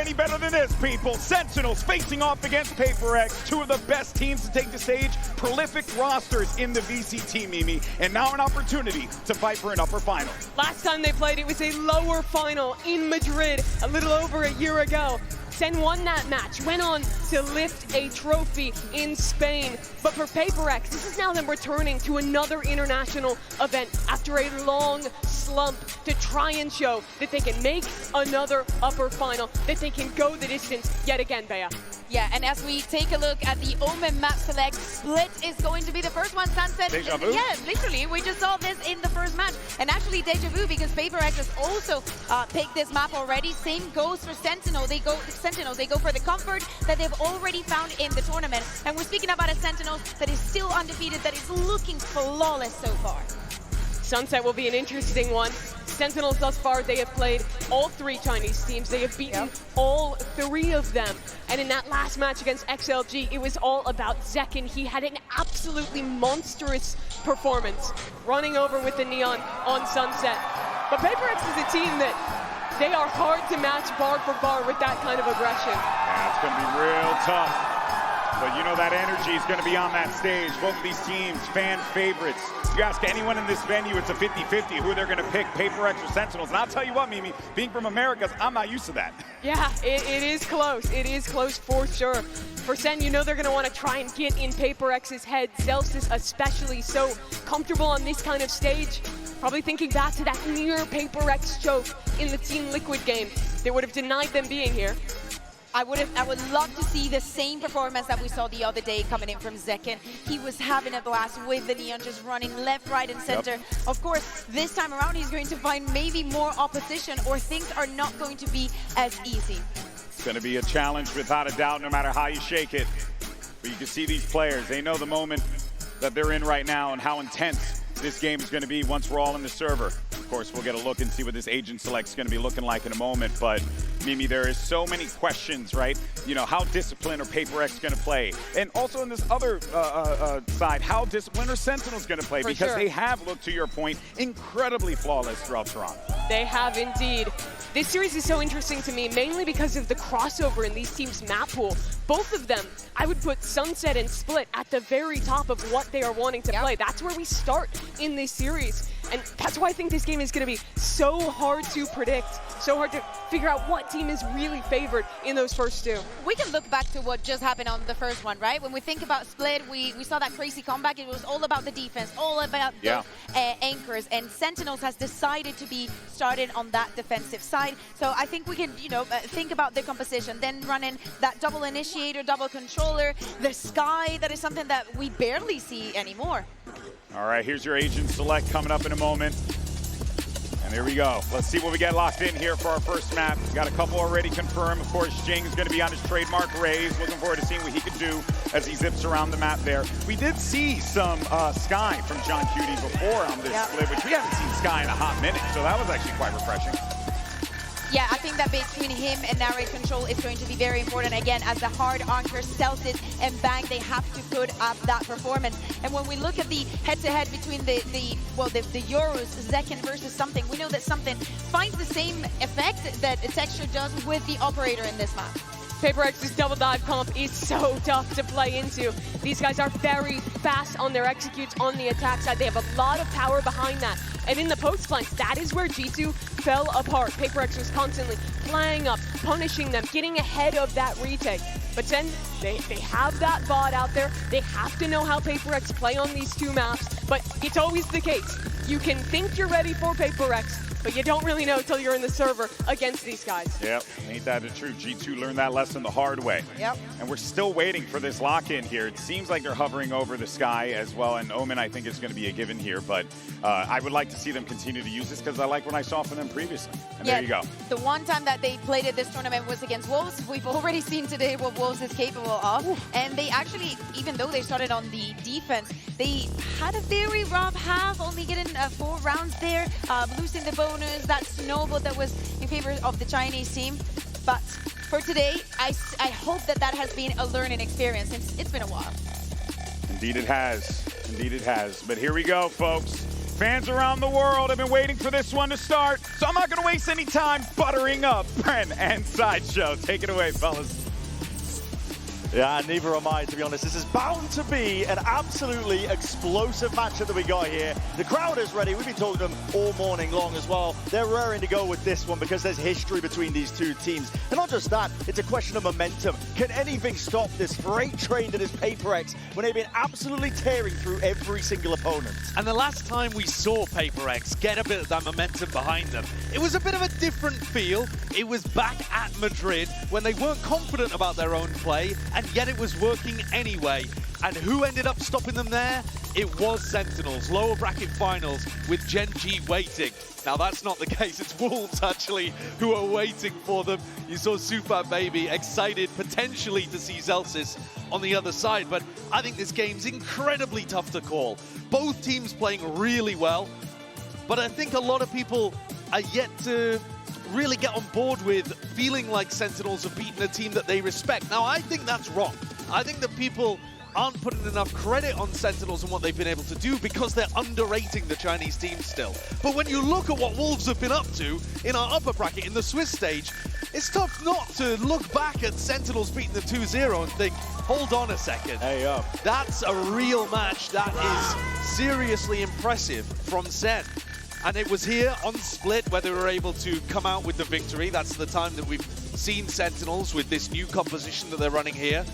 any better than this, people. Sentinels facing off against PRX, two of the best teams to take the stage, prolific rosters in the VCT, Mimi, and now an opportunity to fight for an upper final. Last time they played, it was a lower final in Madrid a little over a year ago. SEN won that match, went on to lift a trophy in Spain. But for PRX, this is now them returning to another international event after a long slump to try and show that they can make another upper final, that they can go the distance yet again, Bea. Yeah, and as we take a look at the OMEN map select, Split is going to be the first one. Sunset. Deja vu? Yeah, literally, we just saw this in the first match. And actually, deja vu, because PRX has also picked this map already. Same goes for Sentinels. They go for the comfort that they've already found in the tournament. And we're speaking about a Sentinels that is still undefeated, that is looking flawless so far. Sunset will be an interesting one. Sentinels thus far, they have played all three Chinese teams. They have beaten all three of them. And in that last match against XLG, it was all about Zekken. He had an absolutely monstrous performance, running over with the Neon on Sunset. But PRX is a team that they are hard to match bar for bar with that kind of aggression. Yeah, it's going to be real tough. But you know that energy is going to be on that stage. Both of these teams, fan favorites. You ask anyone in this venue, it's a 50-50 who they're going to pick, PRX or Sentinels. And I'll tell you what, Mimi, being from America, I'm not used to that. Yeah, it is close. It is close for sure. For SEN, you know they're going to want to try and get in PRX's head. Celsius especially so comfortable on this kind of stage. Probably thinking back to that near PRX choke in the Team Liquid game. They would have denied them being here. I would love to see the same performance that we saw the other day coming in from Zekken. He was having a blast with the Neon, just running left, right, and center. Of course, this time around, he's going to find maybe more opposition, or things are not going to be as easy. It's going to be a challenge without a doubt, no matter how you shake it. But you can see these players, they know the moment that they're in right now and how intense this game is going to be once we're all in the server. Of course, we'll get a look and see what this agent select is going to be looking like in a moment. But Mimi, there is so many questions, right? You know, how disciplined are PRX going to play? And also on this other side, how disciplined are Sentinels going to play? Because they have looked, to your point, incredibly flawless throughout Toronto. They have indeed. This series is so interesting to me, mainly because of the crossover in these teams' map pool. Both of them, I would put Sunset and Split at the very top of what they are wanting to play. That's where we start in this series. And that's why I think this game is going to be so hard to predict, so hard to figure out what team is really favored in those first two. We can look back to what just happened on the first one, right? When we think about Split, we saw that crazy comeback. It was all about the defense, all about the anchors. And Sentinels has decided to be started on that defensive side. So I think we can, you know, think about the composition. Then running that double initiator, double controller, the Sky, that is something that we barely see anymore. All right, here's your agent select coming up in a moment. And there we go. Let's see what we get locked in here for our first map. Got a couple already confirmed. Of course, Jing is going to be on his trademark raise. Looking forward to seeing what he can do as he zips around the map there. We did see some Sky from John Cutie before on this split, which we haven't seen Sky in a hot minute, so that was actually quite refreshing. Yeah, I think that between him and narrate control is going to be very important. Again, as the hard anchor, Celsius and Bang, they have to put up that performance. And when we look at the head-to-head between the Euros, Zekken versus Something, we know that Something finds the same effect that Texture does with the operator in this map. PRX's double dive comp is so tough to play into. These guys are very fast on their executes on the attack side. They have a lot of power behind that. And in the post flanks, that is where G2 fell apart. PRX was constantly flying up, punishing them, getting ahead of that retake. But then they have that bot out there. They have to know how PRX play on these two maps. But it's always the case. You can think you're ready for PRX, but you don't really know until you're in the server against these guys. Yep, ain't that the truth? G2 learned that lesson the hard way. Yep. And we're still waiting for this lock-in here. It seems like they're hovering over the Sky as well, and OMEN I think is going to be a given here, but I would like to see them continue to use this because I like what I saw from them previously. And there you go. The one time that they played at this tournament was against Wolves. We've already seen today what Wolves is capable of. Ooh. And they actually, even though they started on the defense, they had a very rough half, only getting 4 rounds there, losing the bonus, that snowball that was in favor of the Chinese team. But for today, I hope that has been a learning experience since it's been a while. Indeed it has. Indeed it has. But here we go, folks. Fans around the world have been waiting for this one to start, so I'm not going to waste any time buttering up Bren and Sideshow. Take it away, fellas. Yeah, neither am I, to be honest. This is bound to be an absolutely explosive matchup that we got here. The crowd is ready. We've been talking to them all morning long as well. They're raring to go with this one because there's history between these two teams. And not just that, it's a question of momentum. Can anything stop this freight train that is PRX when they've been absolutely tearing through every single opponent? And the last time we saw PRX get a bit of that momentum behind them, it was a bit of a different feel. It was back at Madrid when they weren't confident about their own play, and yet it was working anyway. And who ended up stopping them there? It was Sentinels, lower bracket finals with Gen G waiting. Now that's not the case, it's Wolves actually who are waiting for them. You saw Super Baby excited potentially to see Zelsis on the other side, but I think this game's incredibly tough to call. Both teams playing really well, but I think a lot of people are yet to really get on board with feeling like Sentinels have beaten a team that they respect. Now, I think that's wrong. I think that people aren't putting enough credit on Sentinels and what they've been able to do because they're underrating the Chinese team still. But when you look at what Wolves have been up to in our upper bracket, in the Swiss stage, it's tough not to look back at Sentinels beating the 2-0 and think, hold on a second. Hey, up. That's a real match. That is seriously impressive from SEN. And it was here on Split where they were able to come out with the victory. That's the time that we've seen Sentinels with this new composition that they're running here.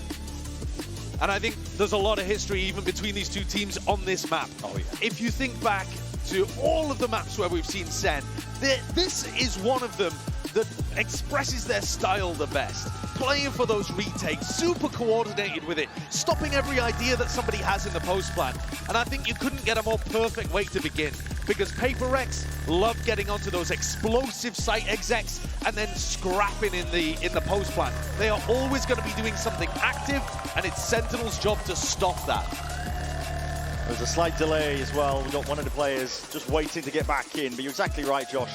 And I think there's a lot of history even between these two teams on this map. Oh, yeah. If you think back to all of the maps where we've seen SEN, this is one of them that expresses their style the best. Playing for those retakes, super coordinated with it, stopping every idea that somebody has in the post plan. And I think you couldn't get a more perfect way to begin, because PRX love getting onto those explosive site execs and then scrapping in the post plan. They are always going to be doing something active, and it's Sentinel's job to stop that. There's a slight delay as well. We've got one of the players just waiting to get back in, but you're exactly right, Josh.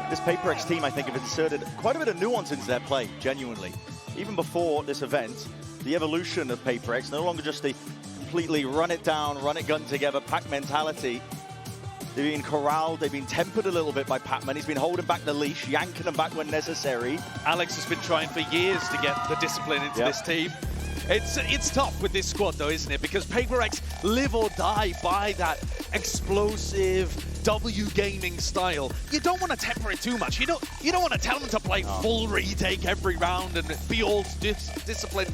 This PRX team, I think, have inserted quite a bit of nuance into their play, genuinely. Even before this event, the evolution of PRX, no longer just the completely run it down, run it gun together pack mentality. They've been corralled, they've been tempered a little bit by Pacman. He's been holding back the leash, yanking them back when necessary. Alex has been trying for years to get the discipline into this team. It's tough with this squad though, isn't it? Because PRX live or die by that explosive W gaming style. You don't want to temper it too much. You don't want to tell them to play full retake every round and be all disciplined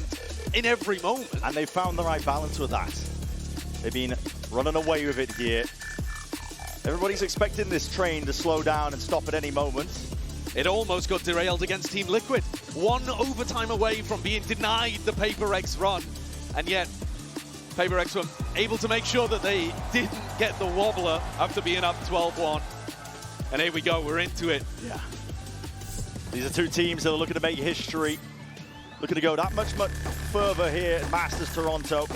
in every moment. And they found the right balance with that. They've been running away with it here. Everybody's expecting this train to slow down and stop at any moment. It almost got derailed against Team Liquid. One overtime away from being denied the PRX run. And yet, PRX were able to make sure that they didn't get the wobbler after being up 12-1. And here we go, we're into it. Yeah. These are two teams that are looking to make history. Looking to go that much further here at Masters Toronto.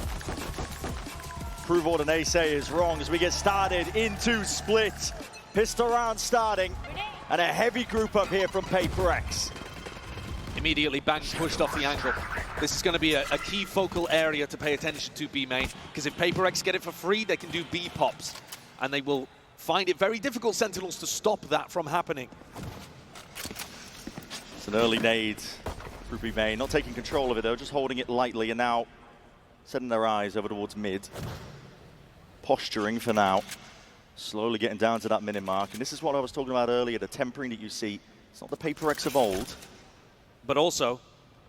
Prove what an say is wrong as we get started into Split. Pistol round starting. And a heavy group up here from PRX. Immediately Bang pushed off the angle. This is going to be a key focal area to pay attention to B main, because if PRX get it for free, they can do B pops. And they will find it very difficult, Sentinels, to stop that from happening. It's an early nade through B main, not taking control of it though, just holding it lightly and now setting their eyes over towards mid. Posturing for now. Slowly getting down to that minute mark. And this is what I was talking about earlier, the tempering that you see. It's not the PRX of old. But also,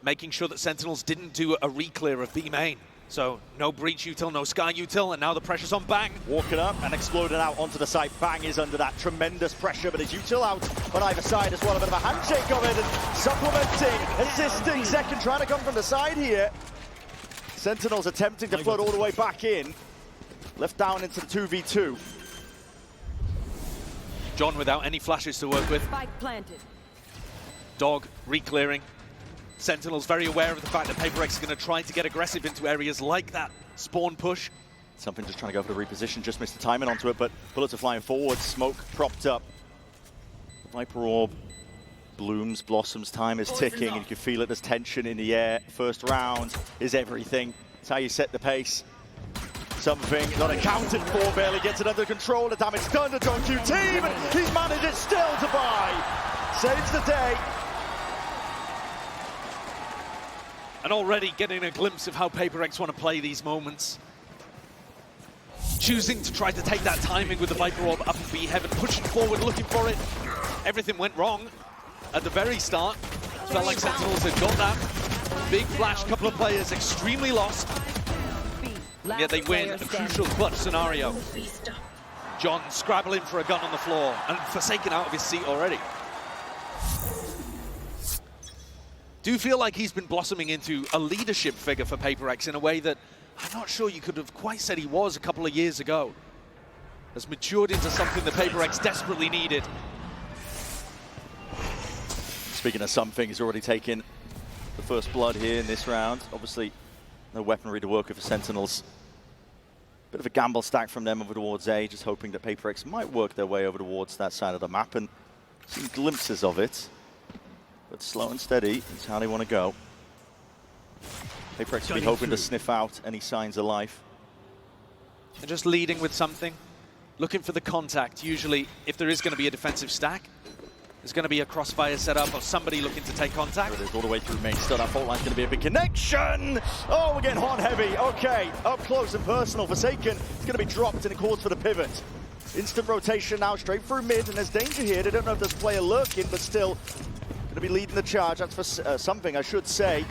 making sure that Sentinels didn't do a re-clear of B main. So, no breach util, no sky util, and now the pressure's on Bang. Walking up and exploding out onto the site. Bang is under that tremendous pressure, but his util out on either side as well. A bit of a handshake of it and supplementing, assisting. Second trying to come from the side here. Sentinels attempting to float all the way back in. Left down into the 2v2. John without any flashes to work with. Spike planted. Dog re-clearing. Sentinels very aware of the fact that PRX is going to try to get aggressive into areas like that spawn push. Something just trying to go for the reposition, just missed the timing onto it, but bullets are flying forward, smoke propped up. Viper Orb blooms, blossoms, time is ticking, and you can feel it, there's tension in the air. First round is everything. It's how you set the pace. Something not accounted for, barely gets it under control. The damage done to John Q team, and he's managed it still to buy. Saves the day. And already getting a glimpse of how PRX want to play these moments. Choosing to try to take that timing with the Viper Orb up in B Heaven, pushing forward, looking for it. Everything went wrong at the very start. Felt like Sentinels had got that. Big flash, couple of players extremely lost. And yet they win a crucial clutch scenario. John scrabbling for a gun on the floor and Forsaken out of his seat already. Do feel like he's been blossoming into a leadership figure for PRX in a way that I'm not sure you could have quite said he was a couple of years ago. Has matured into something that PRX desperately needed. Speaking of something, he's already taken the first blood here in this round. Obviously, no weaponry to work with for Sentinels. Bit of a gamble stack from them over towards A, just hoping that PRX might work their way over towards that side of the map, and some glimpses of it. But slow and steady is how they want to go. PRX will be hoping to sniff out any signs of life. And just leading with something, looking for the contact. Usually, if there is going to be a defensive stack, there's going to be a crossfire setup or somebody looking to take contact. It is all the way through main. Still, that fault line's going to be a big connection. Oh, we're getting hot and heavy. Okay, up close and personal. Forsaken is going to be dropped in a course for the pivot. Instant rotation now straight through mid, and there's danger here. They don't know if there's player lurking, but still going to be leading the charge. That's for something, I should say.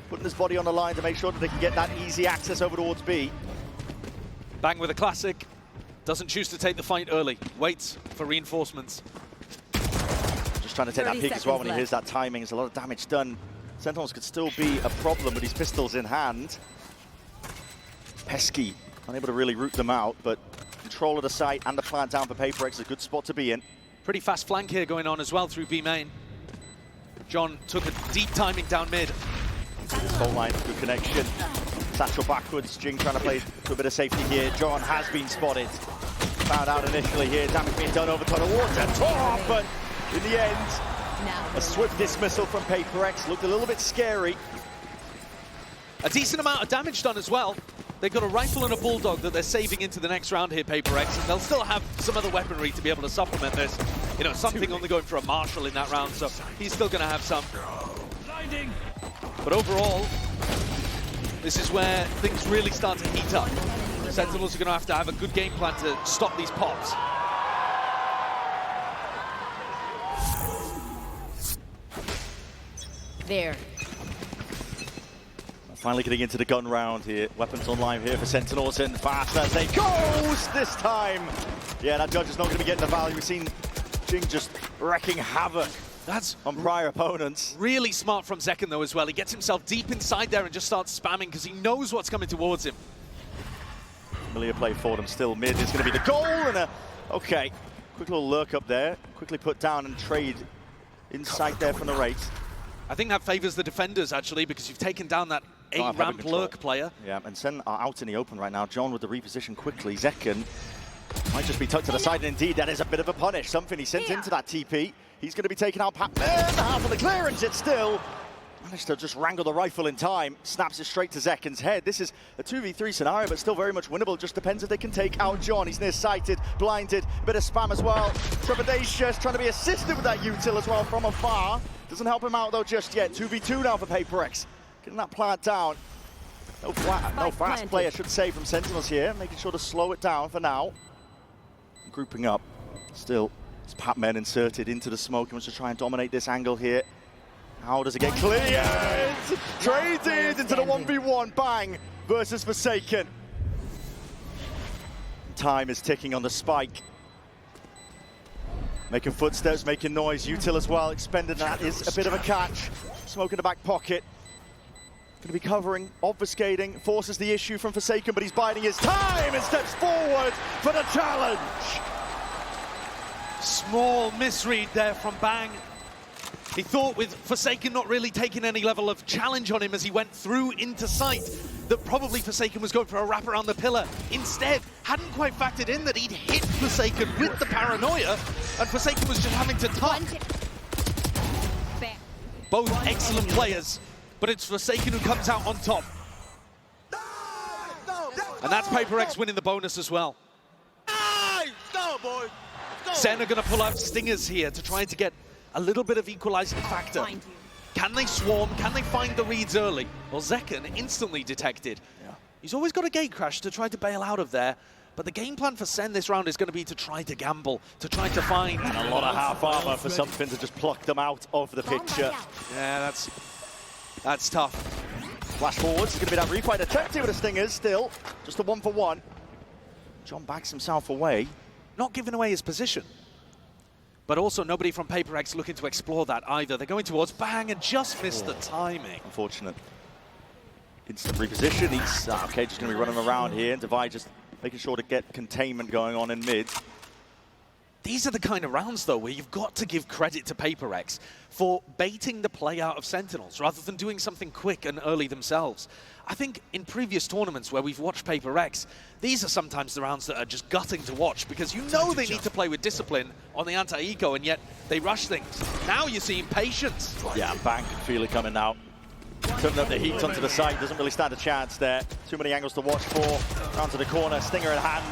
Putting his body on the line to make sure that they can get that easy access over towards B. Bang with a classic. Doesn't choose to take the fight early. Waits for reinforcements. Just trying to take that peek as well when he hears that timing. There's a lot of damage done. Sentinels could still be a problem with these pistols in hand. Pesky, unable to really root them out, but control of the site and the plant down for PRX is a good spot to be in. Pretty fast flank here going on as well through B main. John took a deep timing down mid. This fault line, good connection. Satchel backwards, Jing trying to play to a bit of safety here. John has been spotted. Found out initially here, damage being done over tunnel water. Top, but in the end, a swift dismissal from PRX. Looked a little bit scary. A decent amount of damage done as well. They've got a rifle and a bulldog that they're saving into the next round here, PRX, and they'll still have some other weaponry to be able to supplement this. You know, something only going for a Marshall in that round, so he's still going to have some. But overall, this is where things really start to heat up. Sentinels are going to have a good game plan to stop these pops. There. Finally getting into the gun round here. Weapons online here for Sentinels, and fast as they goes this time. Yeah, that judge is not going to be getting the value. We've seen Jing just wrecking havoc. That's on prior opponents. Really smart from Zekken though as well. He gets himself deep inside there and just starts spamming because he knows what's coming towards him. Familiar play for them. Still mid is going to be the goal, and okay, quick little lurk up there. Quickly put down and trade inside there from the right. I think that favors the defenders actually, because you've taken down that A-ramp lurk player. Yeah, and Sen are out in the open right now. John with the reposition quickly. Zekken might just be tucked to the side, and indeed that is a bit of a punish. Something he sent into that TP. He's going to be taking out Pat-Man. Half of the clearance, it still managed to just wrangle the rifle in time. Snaps it straight to Zekken's head. This is a 2v3 scenario, but still very much winnable. Just depends if they can take out John. He's near-sighted, blinded, a bit of spam as well. Trepidatious trying to be assisted with that util as well from afar. Doesn't help him out though just yet. 2v2 now for PRX. Getting that plant down. No fast play, I should say, from Sentinels here. Making sure to slow it down for now. Grouping up. Still, it's Pat-Man inserted into the smoke. He wants to try and dominate this angle here. How does it get cleared? Traded into the 1v1. Bang! Versus Forsaken. Time is ticking on the spike. Making footsteps, making noise. Util as well. Expended, that is a bit of a catch. Smoke in the back pocket. Going to be covering, obfuscating, forces the issue from Forsaken, but he's biding his time and steps forward for the challenge. Small misread there from Bang. He thought with Forsaken not really taking any level of challenge on him as he went through into sight, that probably Forsaken was going for a wrap around the pillar. Instead, hadn't quite factored in that he'd hit Forsaken with the paranoia, and Forsaken was just having to tuck. Both excellent players, but it's Forsaken who comes out on top. And that's PRX winning the bonus as well. SEN are going to pull out Stingers here to try to get a little bit of equalizing factor. Can they swarm? Can they find the reads early? Well, Zekken instantly detected. Yeah. He's always got a gate crash to try to bail out of there. But the game plan for SEN this round is going to be to try to gamble, to try to find... And a lot of half armor for something to just pluck them out of the picture. Yeah, that's tough. Flash forwards, it's going to be that refight attempted with the Stingers still. Just a 1-for-1. John backs himself away. Not giving away his position. But also nobody from PRX looking to explore that either. They're going towards bang and just missed the timing. Unfortunate. Instant reposition. He's okay, just going to be running around here. And Divide just making sure to get containment going on in mid. These are the kind of rounds, though, where you've got to give credit to PRX for baiting the play out of Sentinels rather than doing something quick and early themselves. I think in previous tournaments where we've watched PRX, these are sometimes the rounds that are just gutting to watch because you know they need to play with discipline on the anti-eco, and yet they rush things. Now you're seeing patience. Yeah, Bang can feel it coming out. Turning up the heat onto the side, doesn't really stand a chance there. Too many angles to watch for. Round to the corner, Stinger in hand.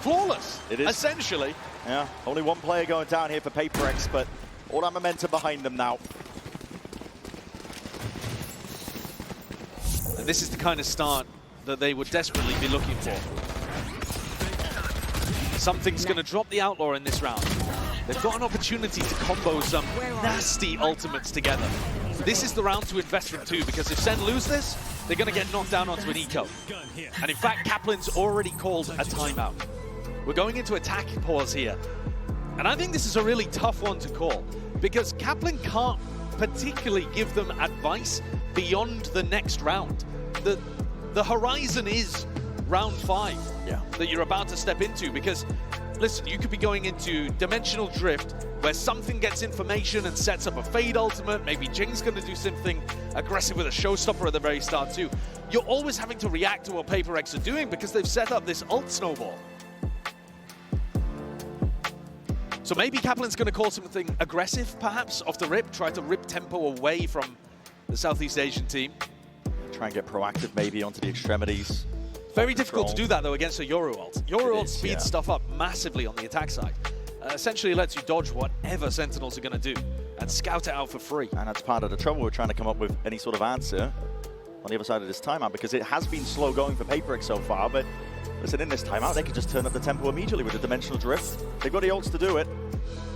Flawless, it is. Essentially. Yeah, only one player going down here for PRX, but all that momentum behind them now. And this is the kind of start that they would desperately be looking for. Something's going to drop the Outlaw in this round. They've got an opportunity to combo some nasty ultimates together. This is the round to invest in too, because if SEN lose this, they're going to get knocked down onto an eco. And in fact, Kaplan's already called a timeout. We're going into attack pause here. And I think this is a really tough one to call, because Kaplan can't particularly give them advice beyond the next round. The horizon is round 5 that you're about to step into, because listen, you could be going into Dimensional Drift where something gets information and sets up a Fade ultimate. Maybe Jing's going to do something aggressive with a showstopper at the very start too. You're always having to react to what PRX are doing because they've set up this ult snowball. So maybe Kaplan's going to call something aggressive, perhaps, off the rip, try to rip tempo away from the Southeast Asian team. Try and get proactive maybe onto the extremities. Very difficult to do that, though, against a Yoru ult. Yoru ult speeds stuff up massively on the attack side. Essentially lets you dodge whatever Sentinels are going to do and scout it out for free. And that's part of the trouble. We're trying to come up with any sort of answer on the other side of this timeout, because it has been slow going for PRX so far, but listen, in this timeout, they can just turn up the tempo immediately with the Dimensional Drift. They've got the ults to do it,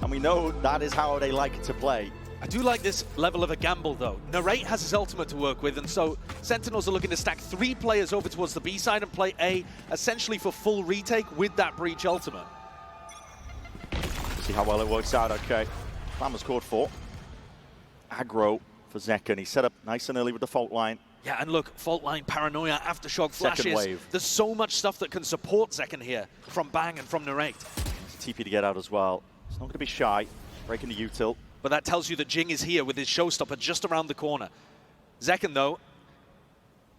and we know that is how they like to play. I do like this level of a gamble, though. Narrate has his ultimate to work with, and so Sentinels are looking to stack 3 players over towards the B side and play A, essentially for full retake with that Breach ultimate. See how well it works out, okay. Plan was called for. Aggro for Zekken. He set up nice and early with the fault line. Yeah, and look, fault line, paranoia, aftershock flashes. Second wave. There's so much stuff that can support Zekken here from Bang and from Narrate. It's TP to get out as well. It's not going to be shy. Breaking the util. But that tells you that Jing is here with his showstopper just around the corner. Zekken, though,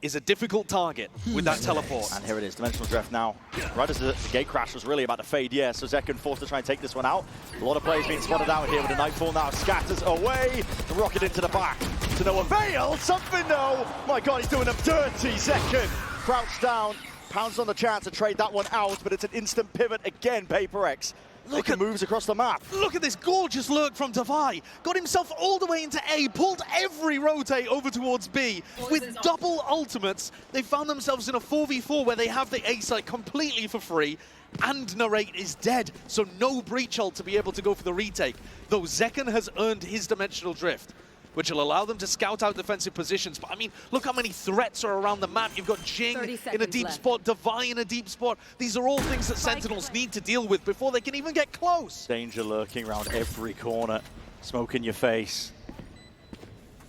is a difficult target with that teleport. And here it is, Dimensional Drift now. Right as the gate crash was really about to fade, yeah, so Zekken forced to try and take this one out. A lot of players being spotted out here with a Nightfall now. Scatters away, the rocket into the back. To no avail, something though. My God, he's doing them dirty, Zekken. Crouched down, pounds on the chance to trade that one out, but it's an instant pivot again, PRX. Look at moves across the map. Look at this gorgeous lurk from Davai. Got himself all the way into A, pulled every rotate over towards B. With double ultimates, they found themselves in a 4v4 where they have the A site completely for free, and Narrate is dead, so no Breach ult to be able to go for the retake. Though Zekken has earned his Dimensional Drift, which will allow them to scout out defensive positions. But I mean, look how many threats are around the map. You've got Jing in a deep spot, Davai in a deep spot. These are all things that Sentinels need to deal with before they can even get close. Danger lurking around every corner. Smoke in your face.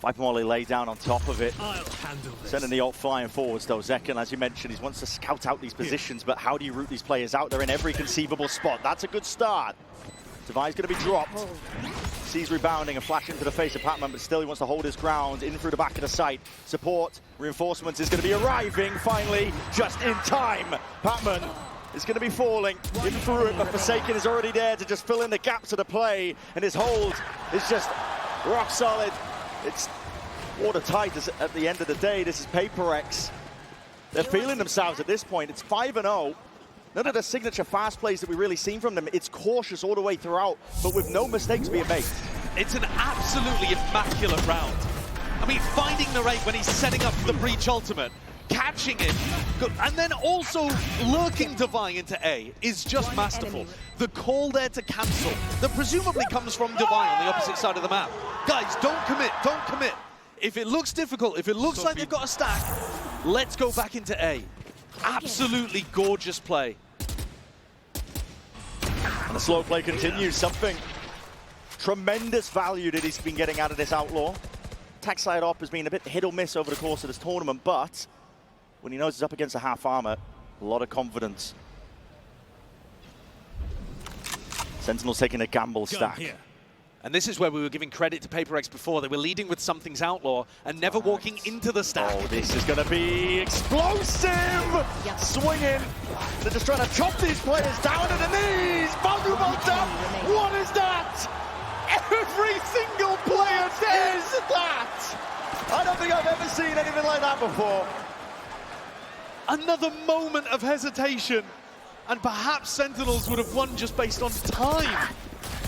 Viper Molly lay down on top of it. Sending the ult flying forwards though. Zekken, as you mentioned, he wants to scout out these positions, but how do you root these players out? They're in every conceivable spot. That's a good start. Davai's going to be dropped. Sees rebounding and flash into the face of Patman, but still he wants to hold his ground in through the back of the site. Support, reinforcements is going to be arriving finally, just in time. Patman is going to be falling in through it, but Forsaken is already there to just fill in the gaps of the play, and his hold is just rock solid. It's watertight at the end of the day. This is PRX. They're feeling themselves at this point. It's 5-0. None of the signature fast plays that we've really seen from them. It's cautious all the way throughout, but with no mistakes being made. It's an absolutely immaculate round. I mean, finding the rate when he's setting up for the breach ultimate, catching it, and then also lurking Divine into A is just masterful. The call there to cancel that presumably comes from Divine on the opposite side of the map. Guys, don't commit, don't commit. If it looks difficult, if it looks like they've got a stack, let's go back into A. Absolutely gorgeous play. And the slow play continues. Something tremendous value that he's been getting out of this Outlaw. Attack side op has been a bit hit or miss over the course of this tournament, but when he knows he's up against a half armor, a lot of confidence. Sentinels taking a gamble stack. And this is where we were giving credit to PRX before. They were leading with Something's Outlaw and never walking into the stack. Oh, this is going to be explosive! Swinging. They're just trying to chop these players down to the knees. Vulnerable dump. What is that? Every single player says that! I don't think I've ever seen anything like that before. Another moment of hesitation. And perhaps Sentinels would have won just based on time.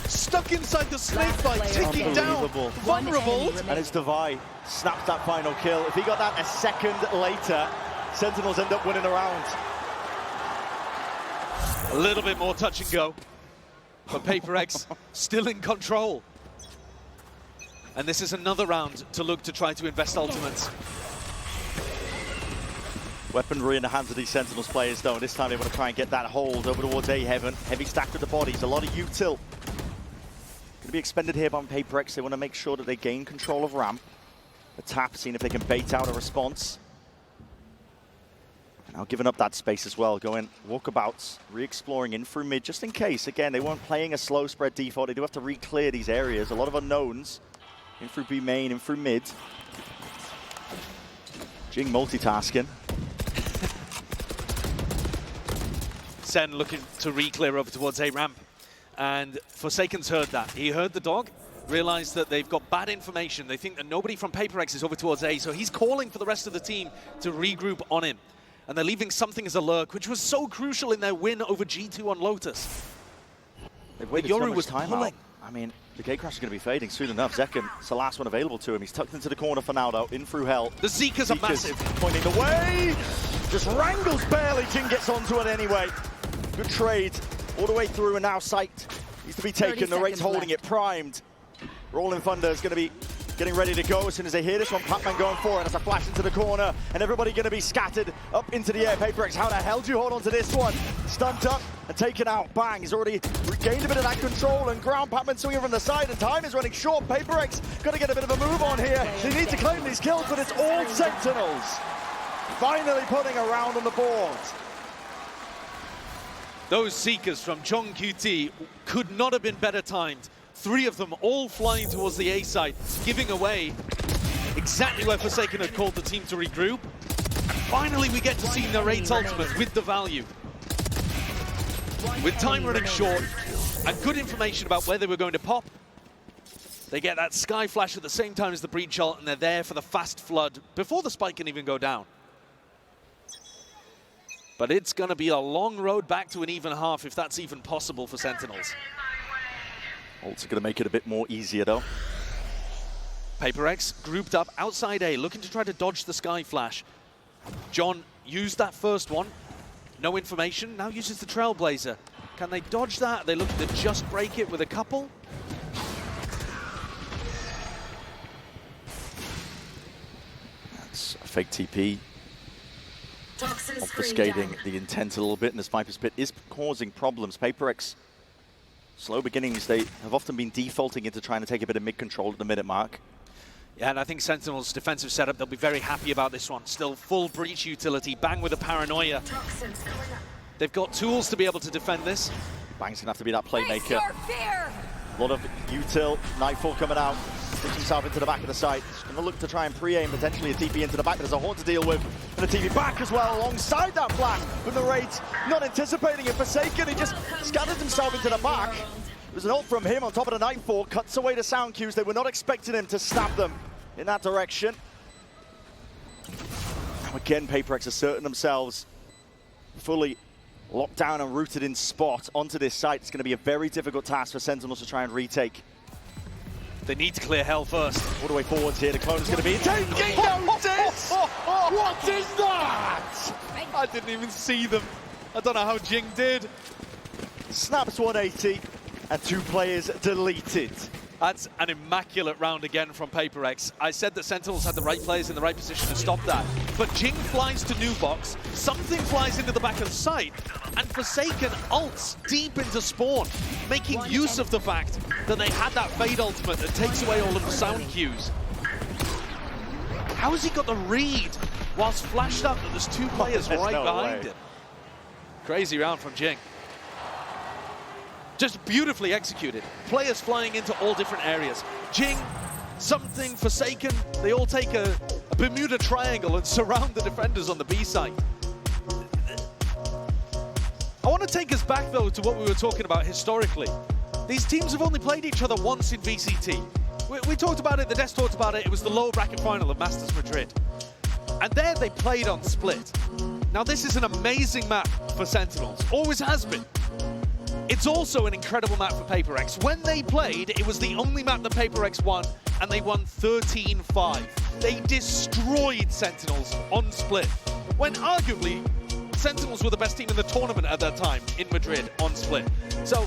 Stuck inside the snake bite, ticking down, vulnerable. And it's Divine, snaps that final kill. If he got that a second later, Sentinels end up winning a round. A little bit more touch and go, but PRX still in control. And this is another round to look to try to invest ultimates. Weaponry in the hands of these Sentinels players though, and this time they want to try and get that hold over towards A Heaven. Heavy stack with the bodies, a lot of util. Going to be expended here by PRX. They want to make sure that they gain control of ramp. The tap, seeing if they can bait out a response. And now giving up that space as well, going walkabouts, re-exploring in through mid, just in case. Again, they weren't playing a slow spread default. They do have to re-clear these areas. A lot of unknowns. In through B main, in through mid. Jing multitasking. Sen looking to re-clear over towards A ramp. And Forsaken's heard that. He heard the dog, realized that they've got bad information. They think that nobody from PRX is over towards A, so he's calling for the rest of the team to regroup on him. And they're leaving Something as a lurk, which was so crucial in their win over G2 on Lotus. They've waited so much time out. I mean, the gate crash is going to be fading soon enough. Zekken, it's the last one available to him. He's tucked into the corner for now, though, in through hell. The Zekas are massive. Pointing the way. Just wrangles barely. Jing gets onto it anyway. Good trade all the way through, and now sight needs to be taken. The rate's holding it primed. Rolling Thunder is going to be getting ready to go as soon as they hear this one. Pac-Man going for it. That's a flash into the corner, and everybody going to be scattered up into the air. PRX, how the hell do you hold on to this one? Stumped up and taken out. Bang, he's already regained a bit of that control, and ground Pac-Man swinging from the side, and time is running short. PRX got to get a bit of a move on here. They need to claim these kills, but it's all Sentinels. Finally putting a round on the board. Those Seekers from John QT could not have been better timed. 3 of them all flying towards the A side, giving away exactly where Forsaken had called the team to regroup. And finally we get to see Narrate's ultimate with the value. With time running short and good information about where they were going to pop, they get that Sky Flash at the same time as the Breach ult, and they're there for the fast flood before the spike can even go down. But it's going to be a long road back to an even half, if that's even possible for Sentinels. Ult's going to make it a bit more easier, though. PRX grouped up outside A, looking to try to dodge the Sky Flash. John used that first one. No information, now uses the Trailblazer. Can they dodge that? They look to just break it with a couple. That's a fake TP. Obfuscating the intent a little bit, and this Viper's Pit is causing problems. PRX, slow beginnings, they have often been defaulting into trying to take a bit of mid-control at the minute mark. Yeah, and I think Sentinel's defensive setup, they'll be very happy about this one. Still full breach utility, Bang with a paranoia. They've got tools to be able to defend this. Bang's gonna have to be that playmaker. A lot of util, Nightfall coming out, puts himself into the back of the site. He's gonna look to try and pre-aim potentially a TP into the back. There's a Haunt to deal with, and a TP back as well alongside that flash. But the Narrate not anticipating it. Forsaken, he just scattered himself into the back. There's an ult from him on top of the Nightfall, cuts away the sound cues. They were not expecting him to stab them in that direction. Now again, PRX asserting themselves fully locked down and rooted in spot onto this site. It's going to be a very difficult task for Sentinels to try and retake. They need to clear hell first. All the way forwards here, the clone is going to be taking notice! What is that? I didn't even see them. I don't know how Jing did. Snaps 180 and 2 players deleted. That's an immaculate round again from PRX. I said that Sentinels had the right players in the right position to stop that. But Jing flies to new box, something flies into the back of the site, and Forsaken ults deep into spawn, making use of the fact that they had that Fade ultimate that takes away all of the sound cues. How has he got the read whilst flashed up that there's 2 players right behind him? Crazy round from Jing. Just beautifully executed. Players flying into all different areas. Jing, something, Forsaken, they all take a Bermuda Triangle and surround the defenders on the B side. I want to take us back, though, to what we were talking about historically. These teams have only played each other once in VCT. We talked about it, the Des talked about it, it was the lower bracket final of Masters Madrid. And there they played on Split. Now this is an amazing map for Sentinels, always has been. It's also an incredible map for PRX. When they played, it was the only map that PRX won, and they won 13-5. They destroyed Sentinels on Split, when arguably Sentinels were the best team in the tournament at that time in Madrid on Split. So,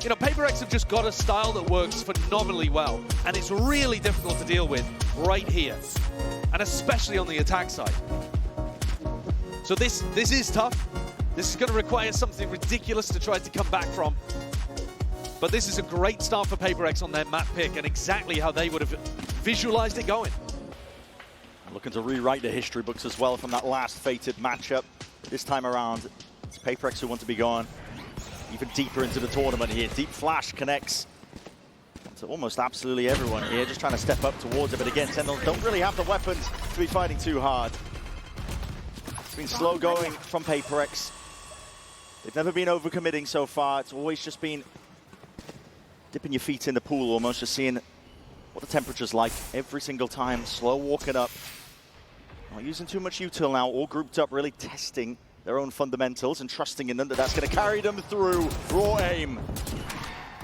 you know, PRX have just got a style that works phenomenally well, and it's really difficult to deal with right here, and especially on the attack side. So this is tough. This is going to require something ridiculous to try to come back from. But this is a great start for PRX on their map pick and exactly how they would have visualized it going. Looking to rewrite the history books as well from that last fated matchup. This time around, it's PRX who want to be gone even deeper into the tournament here. Deep Flash connects to almost absolutely everyone here, just trying to step up towards it. But again, Sentinels don't really have the weapons to be fighting too hard. It's been slow going from PRX. They've never been overcommitting so far. It's always just been dipping your feet in the pool, almost just seeing what the temperature's like every single time. Slow walking up. Not using too much util now, all grouped up, really testing their own fundamentals and trusting in them that that's going to carry them through. Raw aim.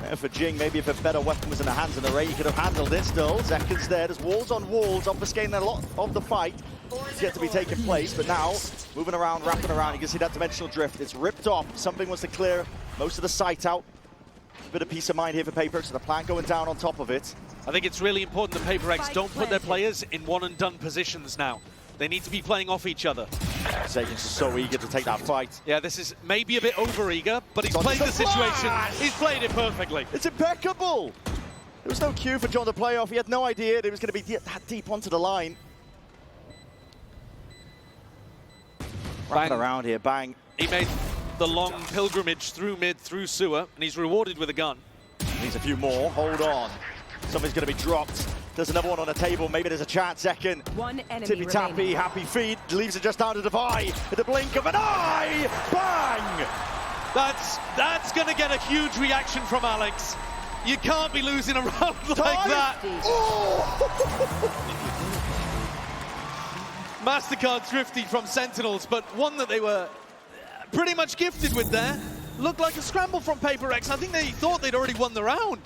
There for Jing, maybe if a better weapon was in the hands of the Ray, he could have handled it still. Zekin's there, there's walls on walls, obfuscating a lot of the fight. It's yet to be taking place, but now, moving around, wrapping around, you can see that dimensional drift. It's ripped off. Something wants to clear most of the site out. Bit of peace of mind here for PRX, so the plant going down on top of it. I think it's really important that PRX don't put their players in one-and-done positions now. They need to be playing off each other. Zekin's so eager to take that fight. Yeah, this is maybe a bit over-eager, but he's played the situation. He's played it perfectly. It's impeccable. There was no cue for John to play off. He had no idea that it was going to be that deep onto the line. Wrapping around here, bang. He made the long pilgrimage through mid, through sewer, and he's rewarded with a gun. Needs a few more, hold on. Something's going to be dropped. There's another one on the table, maybe there's a chance. Second, tippy-tappy, happy feet, leaves it just down to Devi. At the blink of an eye, bang! That's going to get a huge reaction from Alex. You can't be losing a round like that. Oh. Mastercard thrifty from Sentinels, but one that they were pretty much gifted with there. Looked like a scramble from PRX. I think they thought they'd already won the round.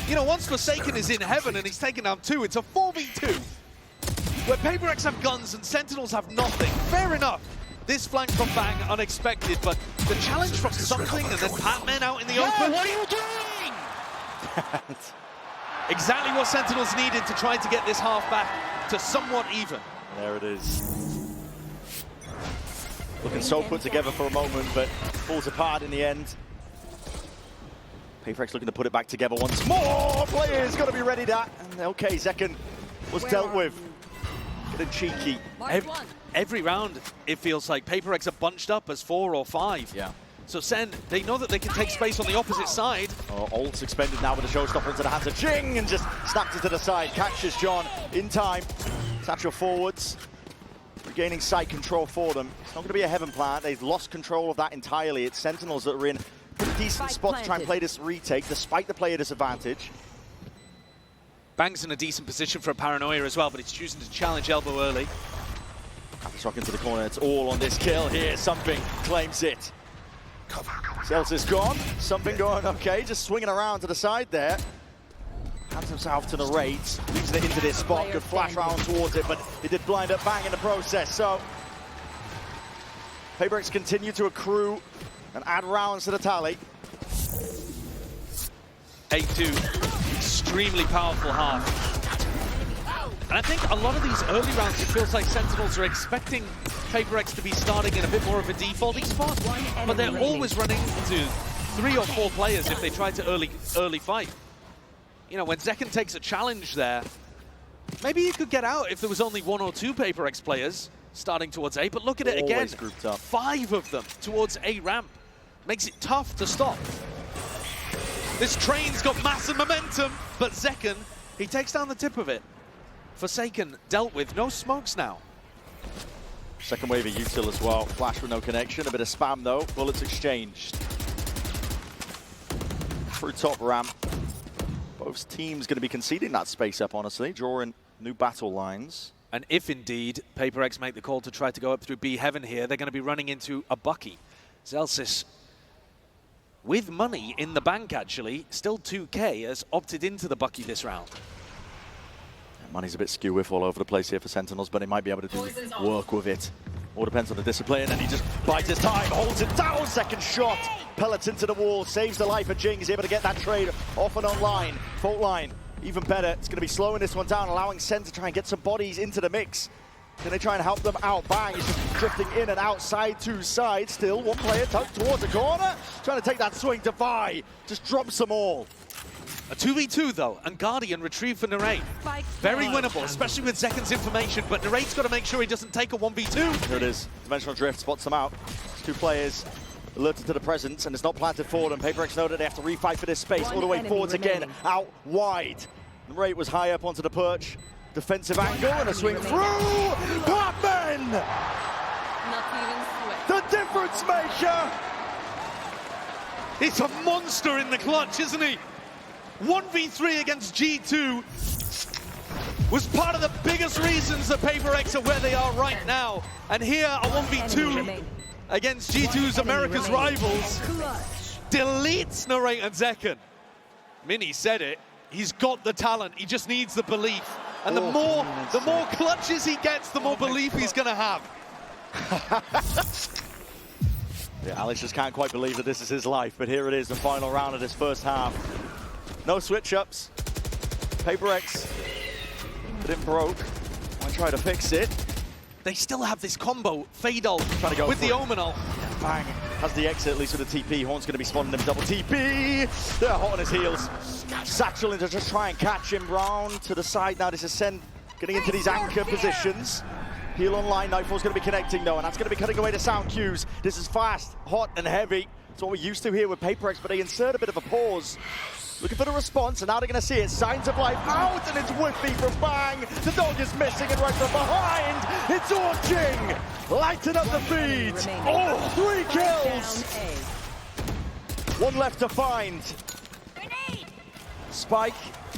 You know, once Forsaken is in heaven and he's taken down 2, it's a 4v2. Where PRX have guns and Sentinels have nothing. Fair enough. This flank from Bang, unexpected, but the challenge from something and then Pac-Man out in the open. What are you doing? Exactly what Sentinels needed to try to get this half back to somewhat even. There it is. Looking so put together for a moment, but falls apart in the end. PRX looking to put it back together once more. Players got to be ready that. And okay, Zekin was dealt with. Getting cheeky. Every round, it feels like PRX are bunched up as 4 or 5. Yeah. So Sen, they know that they can take space on the opposite side. Oh, ult's expended now with a showstopper into the hands of Jing and just snaps it to the side. Catches John in time. Satchel forwards. Regaining site control for them. It's not going to be a heaven plant. They've lost control of that entirely. It's Sentinels that are in a pretty decent spot to try and play this retake, despite the player disadvantage. Bang's in a decent position for a paranoia as well, but he's choosing to challenge elbow early. Shock into the corner, it's all on this kill here. Something claims it. Cells is gone. Something going okay, just swinging around to the side there. Hands himself to the raids, leaves it into this spot, good flash round towards it, but he did blind up Bang in the process. So PRX continue to accrue and add rounds to the tally. 8-2, extremely powerful half. And I think a lot of these early rounds, it feels like Sentinels are expecting PRX to be starting in a bit more of a defaulting spot, but they're always running into 3 or 4 players if they try to early fight. You know, when Zekken takes a challenge there, maybe you could get out if there was only 1 or 2 PRX players starting towards A, but look at it again, grouped up. 5 of them towards A ramp. Makes it tough to stop. This train's got massive momentum, but Zekken, he takes down the tip of it. Forsaken dealt with, no smokes now. Second wave of util as well. Flash with no connection, a bit of spam though. Bullets exchanged. Through top ramp. Both teams going to be conceding that space up, honestly, drawing new battle lines. And if indeed PRX make the call to try to go up through B heaven here, they're going to be running into a Bucky. Zelsis, with money in the bank actually, still 2K, has opted into the Bucky this round. Money's a bit skew-whiff all over the place here for Sentinels, but he might be able to do work with it. All depends on the discipline, and he just bides his time, holds it down, second shot. Pellets into the wall, saves the life of Jing. He's able to get that trade off and online. Fault line, even better. It's going to be slowing this one down, allowing Sen to try and get some bodies into the mix. Can they try and help them out? Bang, he's just drifting in and out, side to side. Still one player tucked towards the corner, trying to take that swing to Vi. Just drops them all. A 2v2 though, and Guardian retrieved for Narrate. Very winnable, especially with Zekken's information, but Narate's got to make sure he doesn't take a 1v2. Here it is, Dimensional Drift spots them out. 2 players alerted to the presence, and it's not planted for them. PRX know that they have to refight for this space, all the way forwards again, out wide. Narate was high up onto the perch. Defensive angle and a swing through. OMEN! The difference maker! He's a monster in the clutch, isn't he? 1v3 against G2 was part of the biggest reasons that PRX are where they are right now. And here, a 1v2 against G2's America's rivals deletes Narate and Zekken. Mini said it, he's got the talent, he just needs the belief. And the more clutches he gets, the more belief he's gonna have. Yeah, Alex just can't quite believe that this is his life, but here it is, the final round of this first half. No switch-ups. PRX, but it broke. I try to fix it. They still have this combo, Fadal Trying to go with the Omenal. Bang, has the exit, at least with the TP. Horn's going to be spawning him double TP. They're hot on his heels. Satchel to just try and catch him round to the side. Now this is Sen getting into these anchor positions. Heal online, Nightfall's going to be connecting though, and that's going to be cutting away the sound cues. This is fast, hot, and heavy. It's what we're used to here with PRX, but they insert a bit of a pause. Looking for the response, and now they're going to see it. Signs of life out, and it's whiffy from Bang. The dog is missing, and right from behind, it's Orching. Lighten up the feed. Oh, 3 kills. 1 left to find. Spike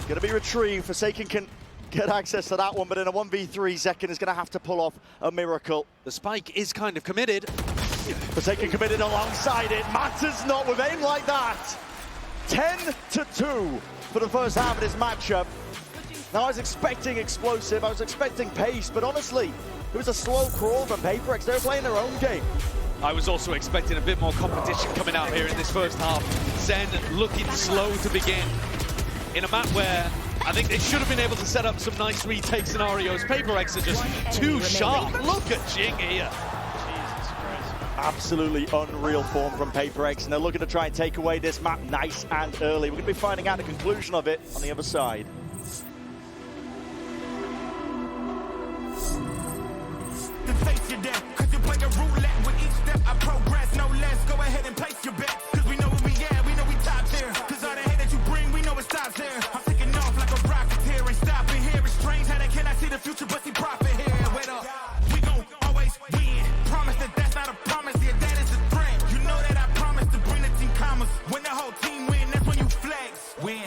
going to be retrieved. Forsaken can get access to that one, but in a 1v3, Zekken is going to have to pull off a miracle. The Spike is kind of committed. Forsaken committed alongside it. Matters not with aim like that. 10-2 for the first half of this matchup. Now I was expecting explosive, I was expecting pace, but honestly, it was a slow crawl from PRX. They were playing their own game. I was also expecting a bit more competition coming out here in this first half. Sen looking slow to begin in a map where I think they should have been able to set up some nice retake scenarios. PRX are just too sharp. Look at Jing here. Absolutely unreal form from PRX, and they're looking to try and take away this map nice and early. We're going to be finding out the conclusion of it on the other side. Face your death, cause you play a roulette with each step. I progress, no less. Go ahead and place your bet, cause we know where we at, we know we top tier. Cause all the hate that you bring, we know it stops here. I'm taking off like a rocket here, ain't stopping here. It's strange how they cannot see the future, but see profit here. Wait up, we gon' always win. Promise that that's not a promise, yeah, that is a threat. You know that I promise to bring the team commas. When the whole team win, that's when you flex. Win,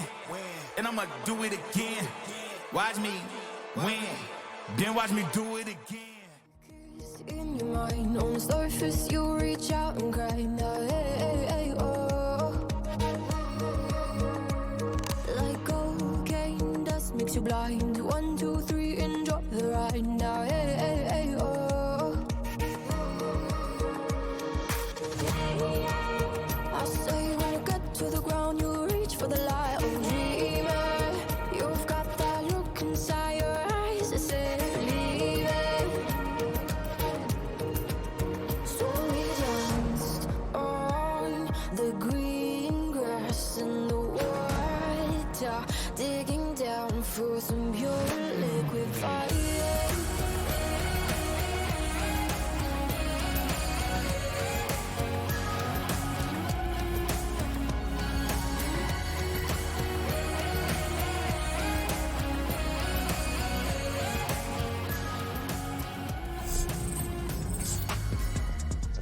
and I'ma do it again. Watch me win, then watch me do it again. your mind. On the surface, you reach out and cry. Now, hey, oh. Like cocaine dust makes you blind. 1, 2, 3, and drop the ride. Now, hey, oh. I say when you get to the ground, you reach for the light. Oh, dreamer, you've got that look inside your eyes that says leave it. So we danced on the green grass and the water, digging down for some pure liquid fire.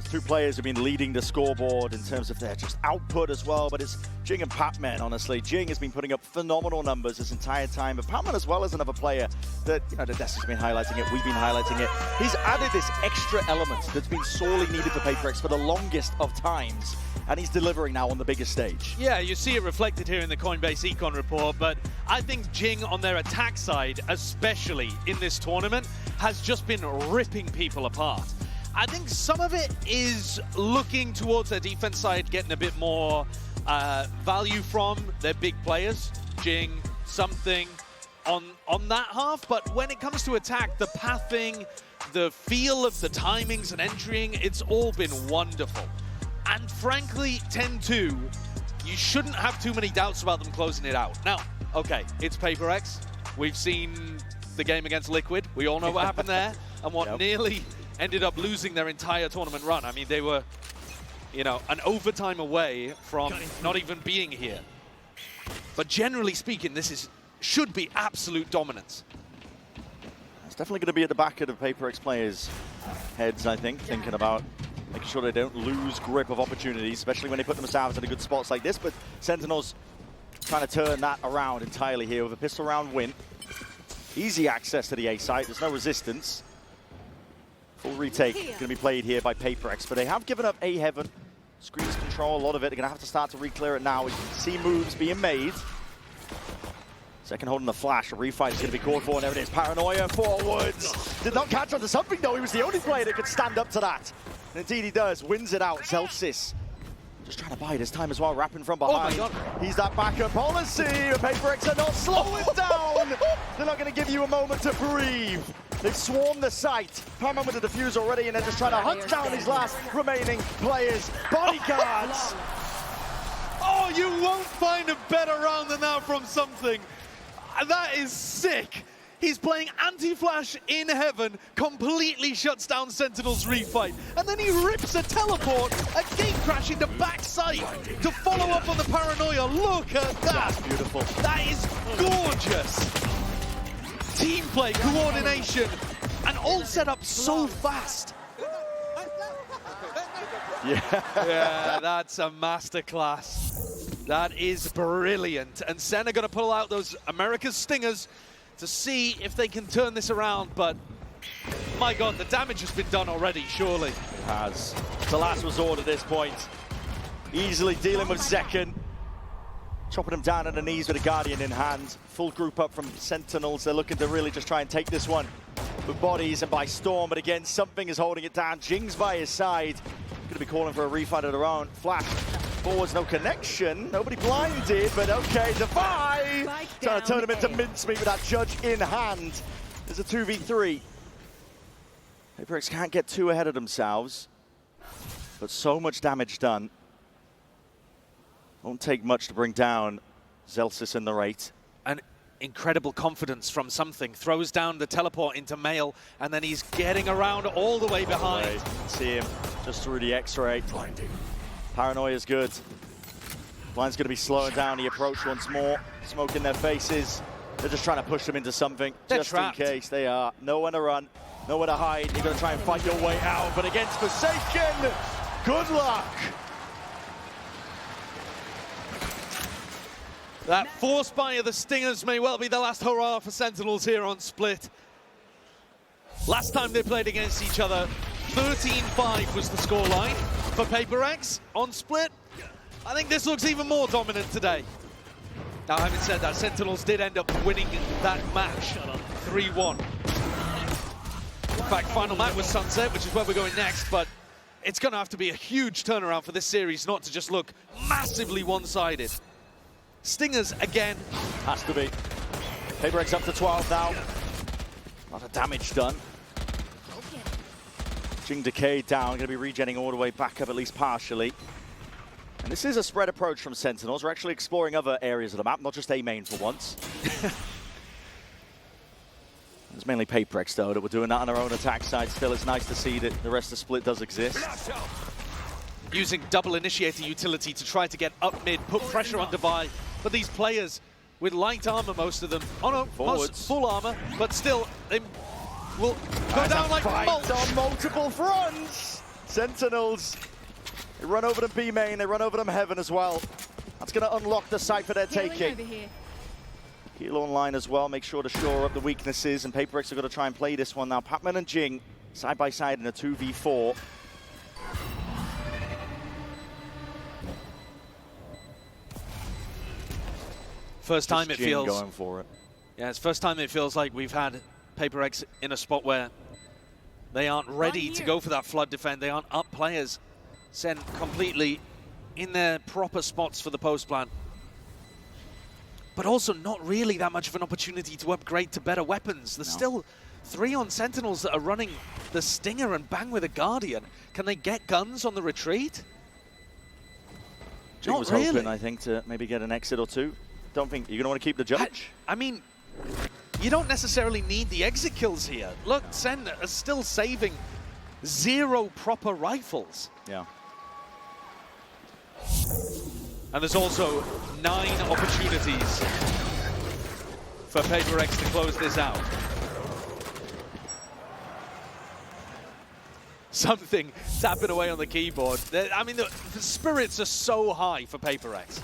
Two players have been leading the scoreboard in terms of their just output as well, but it's Jing and Patman, honestly. Jing has been putting up phenomenal numbers this entire time, but Patman as well as another player that, you know, the desk has been highlighting it, we've been highlighting it. He's added this extra element that's been sorely needed for PRX for the longest of times, and he's delivering now on the biggest stage. Yeah, you see it reflected here in the Coinbase Econ report, but I think Jing on their attack side, especially in this tournament, has just been ripping people apart. I think some of it is looking towards their defense side, getting a bit more value from their big players. Jing, something on that half, but when it comes to attack, the pathing, the feel of the timings and entering, it's all been wonderful. And frankly, 10-2, you shouldn't have too many doubts about them closing it out. Now, okay, it's PRX. We've seen the game against Liquid. We all know what happened there and what nearly ended up losing their entire tournament run. I mean, they were, you know, an overtime away from not even being here. But generally speaking, this should be absolute dominance. It's definitely going to be at the back of the PRX players' heads, I think, thinking about making sure they don't lose grip of opportunities, especially when they put themselves in a good spots like this. But Sentinels trying to turn that around entirely here with a pistol round win. Easy access to the A site, there's no resistance. Full retake going to be played here by PRX, but they have given up A heaven. Screens control a lot of it. They're going to have to start to re-clear it now. We can see moves being made. Second holding the flash. A refight is going to be called for, and there it is. Paranoia forwards. Did not catch on to something, though. He was the only player that could stand up to that. And indeed he does. Wins it out. Zelsis just trying to bide his time as well, wrapping from behind. Oh my God. He's that backup policy. PRX are not slowing down. They're not going to give you a moment to breathe. They've swarmed the site. Parman with the defuse already, and they're just trying to hunt down his last remaining players. Bodyguards. Oh, you won't find a better round than that from something. That is sick. He's playing anti-flash in heaven, completely shuts down Sentinel's refight, and then he rips a teleport, a gate crash into backside to follow up on the paranoia. Look at that. That's beautiful. That is gorgeous. Team play, coordination, and all set up so fast. Yeah, that's a masterclass. That is brilliant. And SEN are going to pull out those America's Stingers to see if they can turn this around, but my God, the damage has been done already, surely. It has. It's the last resort at this point. Easily dealing with Zekken. Chopping him down on the knees with a Guardian in hand. Full group up from Sentinels. They're looking to really just try and take this one with bodies and by storm, but again, something is holding it down. Jing's by his side. Going to be calling for a refight of their own. Flash forwards, no connection. Nobody blinded, but okay, Defy. Trying to turn him into mincemeat with that judge in hand. There's a 2v3. PRX can't get too ahead of themselves, but so much damage done. Won't take much to bring down Zelsis in the rate. An incredible confidence from something. Throws down the teleport into Mail, and then he's getting around all the way behind. You can see him just through the X-ray. Paranoia's good. Blind's going to be slowing down the approach once more. Smoke in their faces. They're just trying to push them into something. They're just trapped. In case they are. Nowhere to run, nowhere to hide. You're going to try and fight your way out, but against Forsaken, good luck. That force buy of the Stingers may well be the last hurrah for Sentinels here on Split. Last time they played against each other, 13-5 was the scoreline for PRX on Split. I think this looks even more dominant today. Now, having said that, Sentinels did end up winning that match 3-1. In fact, final map was Sunset, which is where we're going next, but it's going to have to be a huge turnaround for this series not to just look massively one-sided. Stingers again. Has to be. PRX up to 12 now. A lot of damage done. Jing Decay down, going to be regenning all the way back up, at least partially. And this is a spread approach from Sentinels. We're actually exploring other areas of the map, not just A main for once. It's mainly PRX, though, that we're doing that on our own attack side. Still, it's nice to see that the rest of Split does exist. Using double initiator utility to try to get up mid, put pressure on Devi. But these players with light armor, most of them. Oh no, most full armor, but still, they will go down like mulch. On multiple fronts. Sentinels, they run over them B main, they run over them Heaven as well. That's going to unlock the site for their taking. Heal online as well, make sure to shore up the weaknesses, and PRX are going to try and play this one now. Patman and Jing side by side in a 2v4. First time it feels going for it. Yeah, it's first time it feels like we've had PRX in a spot where they aren't ready to go for that flood defend. They aren't up players. SEN completely in their proper spots for the post plan. But also not really that much of an opportunity to upgrade to better weapons. There's still 3 on Sentinels that are running the Stinger and bang with a Guardian. Can they get guns on the retreat? Jing was hoping, I think, to maybe get an exit or two. Don't think you're going to want to keep the judge. I mean, you don't necessarily need the exit kills here. Look, SEN are still saving 0 proper rifles. Yeah. And there's also 9 opportunities for PRX to close this out. Something tapping away on the keyboard. I mean, the spirits are so high for PRX.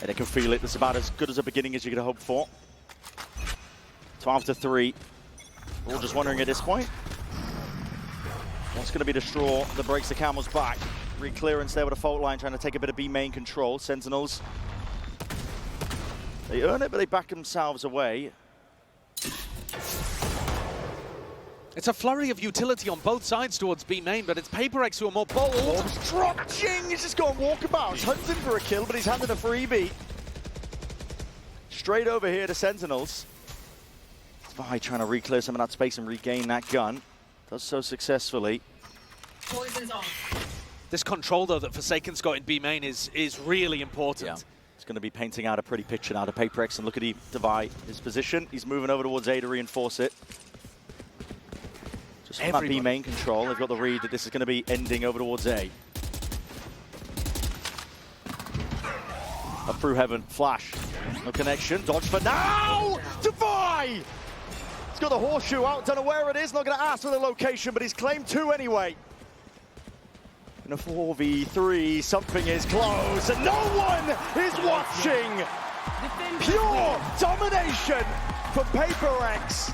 And they can feel it. That's about as good as a beginning as you could hope for. 12-3. We're all just wondering at this point, what's going to be the straw that breaks the camel's back? Re-clearance there with a fault line, trying to take a bit of B main control. Sentinels, they earn it, but they back themselves away. It's a flurry of utility on both sides towards B main, but it's PRX who are more bold. Orbs drop, Jing! He's just going walkabouts, hunting for a kill, but he's handed a freebie. Straight over here to Sentinels. Vi trying to re-clear some of that space and regain that gun. Does so successfully. Poison's off. This control, though, that Forsaken's got in B main is really important. Yeah. It's going to be painting out a pretty picture now to PRX, and look at Devi, his position. He's moving over towards A to reinforce it. Just from that B main control, they've got the read that this is going to be ending over towards A. Up through Heaven, flash. No connection, dodge for now! Devi! He's got the horseshoe out, don't know where it is, not going to ask for the location, but he's claimed 2 anyway. In a 4v3, something is close, and no one is watching! Pure domination for PRX.